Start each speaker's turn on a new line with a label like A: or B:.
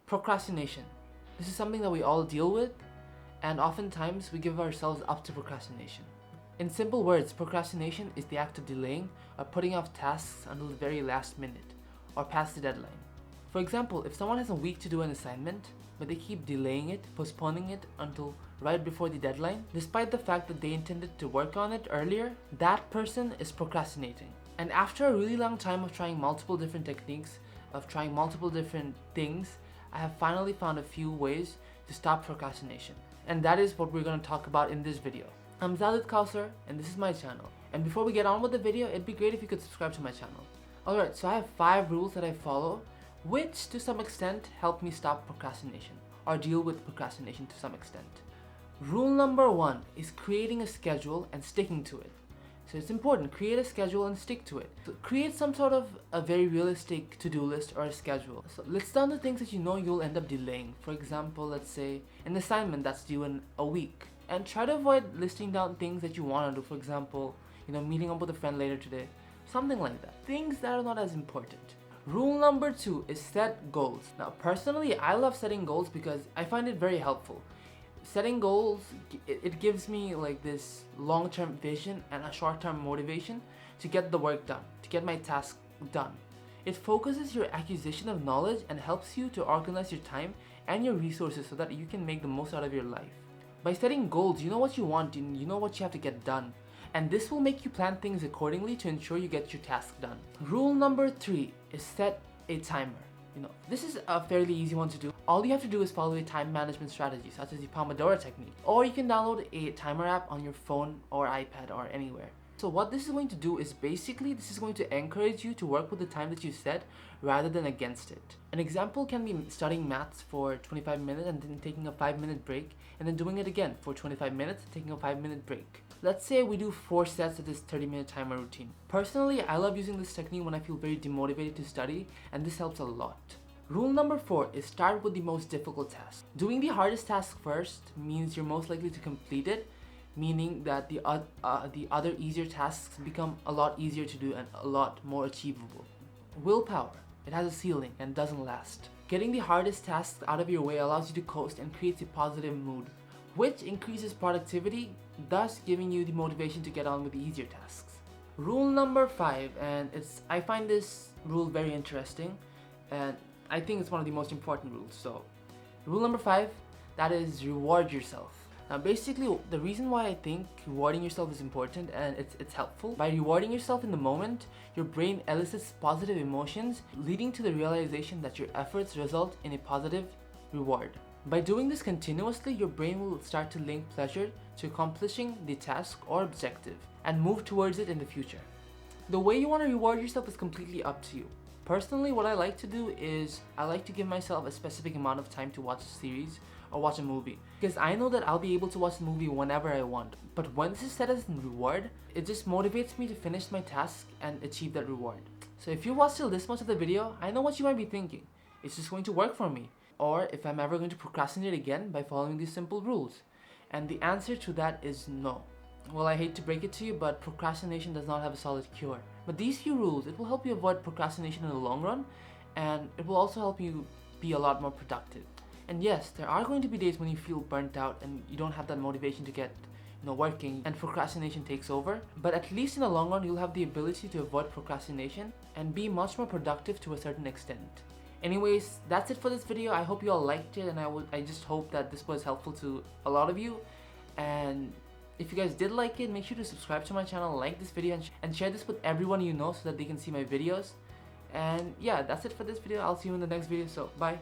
A: Procrastination. This is something that we all deal with, and oftentimes we give ourselves up to procrastination. In simple words, procrastination is the act of delaying or putting off tasks until the very last minute or past the deadline. For example, if someone has a week to do an assignment, but they keep delaying it, postponing it until right before the deadline, despite the fact that they intended to work on it earlier, that person is procrastinating. And after a really long time of trying multiple different techniques, of trying multiple different things, I have finally found a few ways to stop procrastination. And that is what we're going to talk about in this video. I'm Zalid Kausar, and this is my channel. And before we get on with the video, it'd be great if you could subscribe to my channel. Alright, so I have 5 rules that I follow, which to some extent help me stop procrastination, or deal with procrastination to some extent. Rule number 1 is creating a schedule and sticking to it. So it's important, create a schedule and stick to it. So create some sort of a very realistic to-do list or a schedule. So list down the things that you know you'll end up delaying. For example, let's say an assignment that's due in a week. And try to avoid listing down things that you want to do. For example, meeting up with a friend later today. Something like that. Things that are not as important. Rule number 2 is set goals. Now personally, I love setting goals because I find it very helpful. Setting goals, it gives me like this long-term vision and a short-term motivation to get the work done, to get my task done. It focuses your acquisition of knowledge and helps you to organize your time and your resources so that you can make the most out of your life. By setting goals, you know what you want and you know what you have to get done. And this will make you plan things accordingly to ensure you get your task done. Rule number 3 is set a timer. This is a fairly easy one to do. All you have to do is follow a time management strategy such as the Pomodoro technique, or you can download a timer app on your phone or iPad or anywhere. So what this is going to do is basically this is going to encourage you to work with the time that you set rather than against it. An example can be studying maths for 25 minutes and then taking a 5-minute break and then doing it again for 25 minutes, taking a 5-minute break. Let's say we do 4 sets of this 30-minute timer routine. Personally, I love using this technique when I feel very demotivated to study, and this helps a lot. Rule number 4 is start with the most difficult task. Doing the hardest task first means you're most likely to complete it, meaning that the other easier tasks become a lot easier to do and a lot more achievable. Willpower. It has a ceiling and doesn't last. Getting the hardest tasks out of your way allows you to coast and creates a positive mood, which increases productivity, thus giving you the motivation to get on with the easier tasks. Rule number 5, and I find this rule very interesting, and I think it's one of the most important rules. So, rule number 5, that is reward yourself. Now basically, the reason why I think rewarding yourself is important and it's helpful, by rewarding yourself in the moment, your brain elicits positive emotions, leading to the realization that your efforts result in a positive reward. By doing this continuously, your brain will start to link pleasure to accomplishing the task or objective and move towards it in the future. The way you want to reward yourself is completely up to you. Personally, what I like to do is I like to give myself a specific amount of time to watch a series or watch a movie, because I know that I'll be able to watch the movie whenever I want. But when this is set as a reward, it just motivates me to finish my task and achieve that reward. So if you watched till this much of the video, I know what you might be thinking. It's just going to work for me. Or if I'm ever going to procrastinate again by following these simple rules. And the answer to that is no. Well, I hate to break it to you, but procrastination does not have a solid cure. But these few rules, it will help you avoid procrastination in the long run, and it will also help you be a lot more productive. And yes, there are going to be days when you feel burnt out and you don't have that motivation to get working and procrastination takes over. But at least in the long run, you'll have the ability to avoid procrastination and be much more productive to a certain extent. Anyways, that's it for this video. I hope you all liked it, and I just hope that this was helpful to a lot of you. And if you guys did like it, make sure to subscribe to my channel, like this video, and share this with everyone you know so that they can see my videos. And yeah, that's it for this video. I'll see you in the next video, so bye.